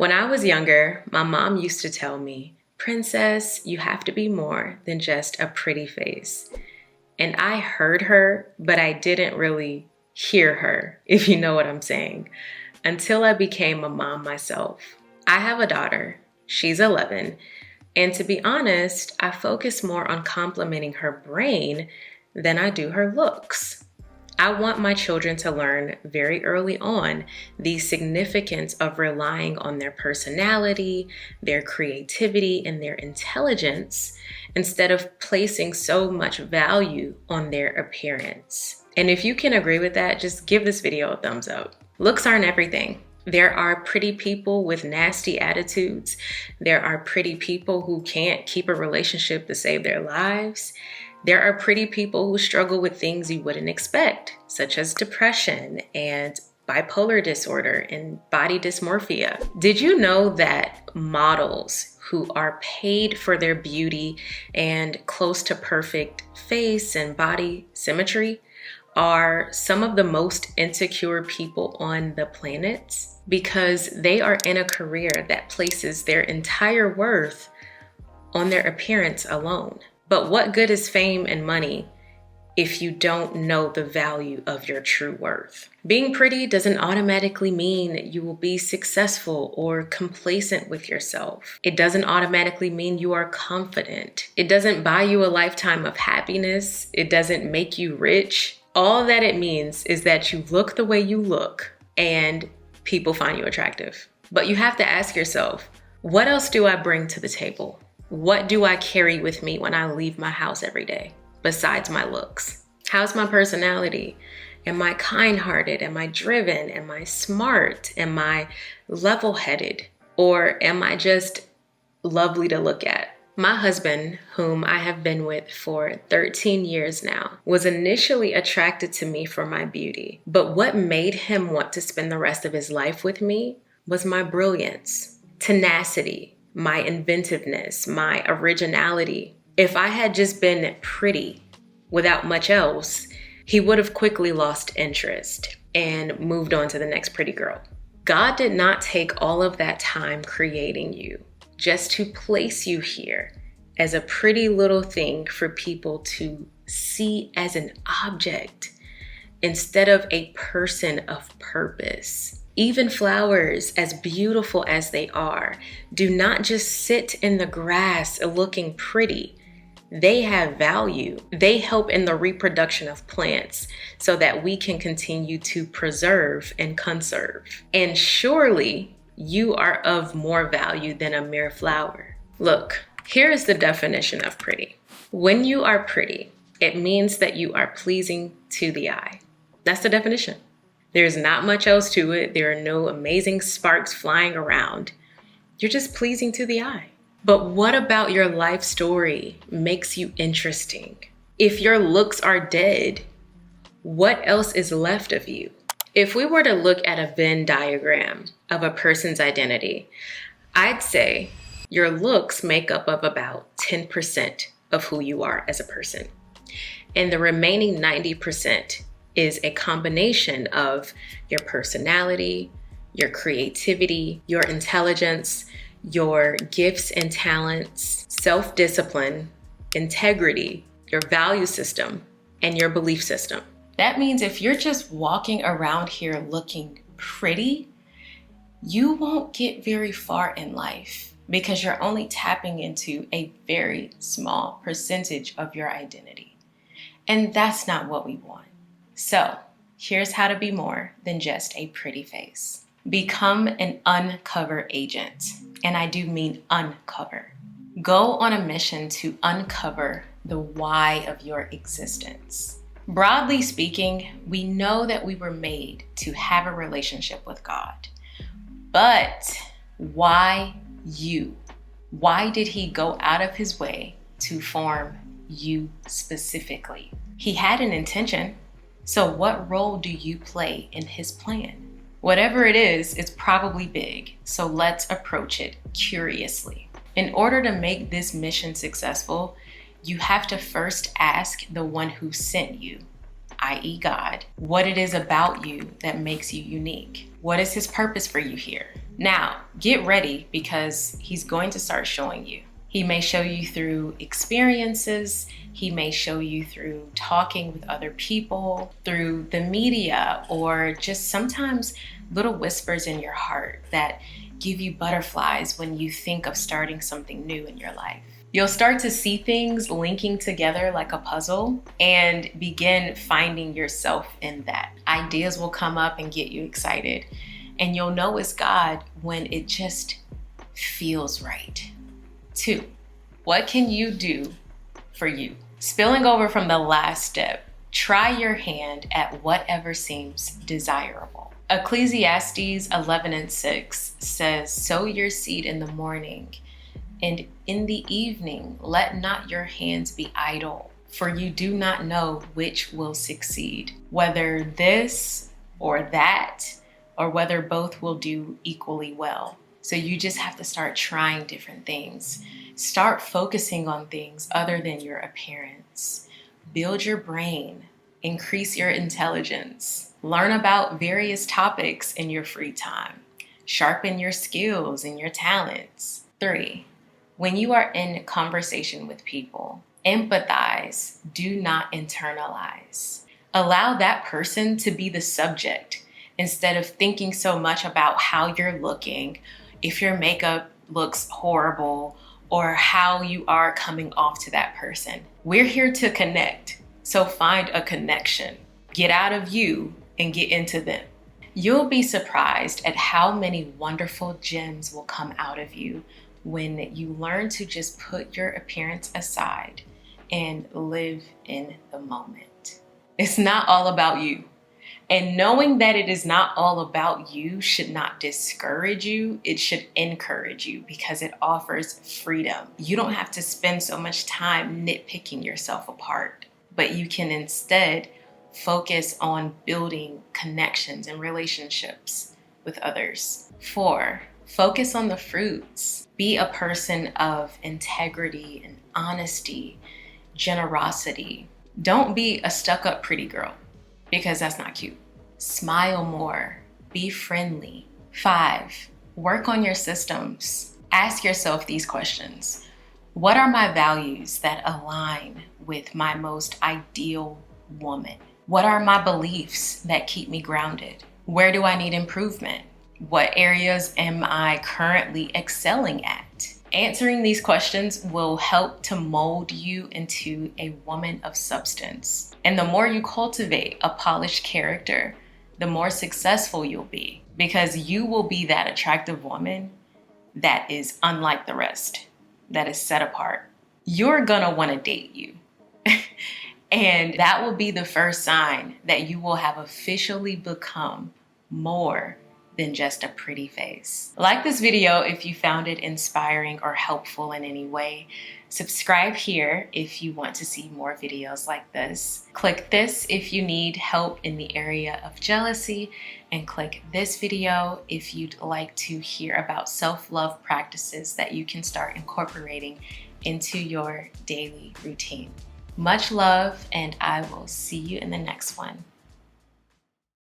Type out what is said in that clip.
When I was younger, my mom used to tell me, "Princess, you have to be more than just a pretty face." And I heard her, but I didn't really hear her, if you know what I'm saying, until I became a mom myself. I have a daughter. She's 11. And to be honest, I focus more on complimenting her brain than I do her looks. I want my children to learn very early on the significance of relying on their personality, their creativity, and their intelligence instead of placing so much value on their appearance. And if you can agree with that, just give this video a thumbs up. Looks aren't everything. There are pretty people with nasty attitudes. There are pretty people who can't keep a relationship to save their lives. There are pretty people who struggle with things you wouldn't expect, such as depression and bipolar disorder and body dysmorphia. Did you know that models who are paid for their beauty and close to perfect face and body symmetry are some of the most insecure people on the planet? Because they are in a career that places their entire worth on their appearance alone. But what good is fame and money if you don't know the value of your true worth? Being pretty doesn't automatically mean you will be successful or complacent with yourself. It doesn't automatically mean you are confident. It doesn't buy you a lifetime of happiness. It doesn't make you rich. All that it means is that you look the way you look and people find you attractive. But you have to ask yourself, what else do I bring to the table? What do I carry with me when I leave my house every day, besides my looks? How's my personality? Am I kind-hearted? Am I driven? Am I smart? Am I level-headed? Or am I just lovely to look at? My husband, whom I have been with for 13 years now, was initially attracted to me for my beauty. But what made him want to spend the rest of his life with me was my brilliance, tenacity, my inventiveness, my originality. If I had just been pretty without much else, he would have quickly lost interest and moved on to the next pretty girl. God did not take all of that time creating you just to place you here as a pretty little thing for people to see as an object instead of a person of purpose. Even flowers, as beautiful as they are, do not just sit in the grass looking pretty. They have value. They help in the reproduction of plants so that we can continue to preserve and conserve. And surely you are of more value than a mere flower. Look, here is the definition of pretty. When you are pretty, it means that you are pleasing to the eye. That's the definition. There's not much else to it. There are no amazing sparks flying around. You're just pleasing to the eye. But what about your life story makes you interesting? If your looks are dead, what else is left of you? If we were to look at a Venn diagram of a person's identity, I'd say your looks make up of about 10% of who you are as a person. And the remaining 90% is a combination of your personality, your creativity, your intelligence, your gifts and talents, self-discipline, integrity, your value system, and your belief system. That means if you're just walking around here looking pretty, you won't get very far in life because you're only tapping into a very small percentage of your identity. And that's not what we want. So here's how to be more than just a pretty face. Become an uncover agent. And I do mean uncover. Go on a mission to uncover the why of your existence. Broadly speaking, we know that we were made to have a relationship with God. But why you? Why did he go out of his way to form you specifically? He had an intention. So what role do you play in his plan? Whatever it is, it's probably big. So let's approach it curiously. In order to make this mission successful, you have to first ask the one who sent you, i.e. God, what it is about you that makes you unique. What is his purpose for you here? Now, get ready because he's going to start showing you. He may show you through experiences. He may show you through talking with other people, through the media, or just sometimes little whispers in your heart that give you butterflies when you think of starting something new in your life. You'll start to see things linking together like a puzzle and begin finding yourself in that. Ideas will come up and get you excited, and you'll know it's God when it just feels right. 2, what can you do for you? Spilling over from the last step, try your hand at whatever seems desirable. Ecclesiastes 11:6 says, sow your seed in the morning, and in the evening, let not your hands be idle, for you do not know which will succeed, whether this or that, or whether both will do equally well. So you just have to start trying different things. Start focusing on things other than your appearance. Build your brain, increase your intelligence, learn about various topics in your free time, sharpen your skills and your talents. 3, when you are in conversation with people, empathize, do not internalize. Allow that person to be the subject instead of thinking so much about how you're looking, if your makeup looks horrible, or how you are coming off to that person. We're here to connect, so find a connection. Get out of you and get into them. You'll be surprised at how many wonderful gems will come out of you when you learn to just put your appearance aside and live in the moment. It's not all about you. And knowing that it is not all about you should not discourage you. It should encourage you because it offers freedom. You don't have to spend so much time nitpicking yourself apart, but you can instead focus on building connections and relationships with others. 4, focus on the fruits. Be a person of integrity and honesty, generosity. Don't be a stuck-up pretty girl, because that's not cute. Smile more, be friendly. 5, work on your systems. Ask yourself these questions. What are my values that align with my most ideal woman? What are my beliefs that keep me grounded? Where do I need improvement? What areas am I currently excelling at? Answering these questions will help to mold you into a woman of substance. And the more you cultivate a polished character, the more successful you'll be, because you will be that attractive woman that is unlike the rest, that is set apart. You're gonna wanna date you. And that will be the first sign that you will have officially become more than just a pretty face. Like this video if you found it inspiring or helpful in any way. Subscribe here if you want to see more videos like this. Click this if you need help in the area of jealousy, and click this video if you'd like to hear about self-love practices that you can start incorporating into your daily routine. Much love, and I will see you in the next one.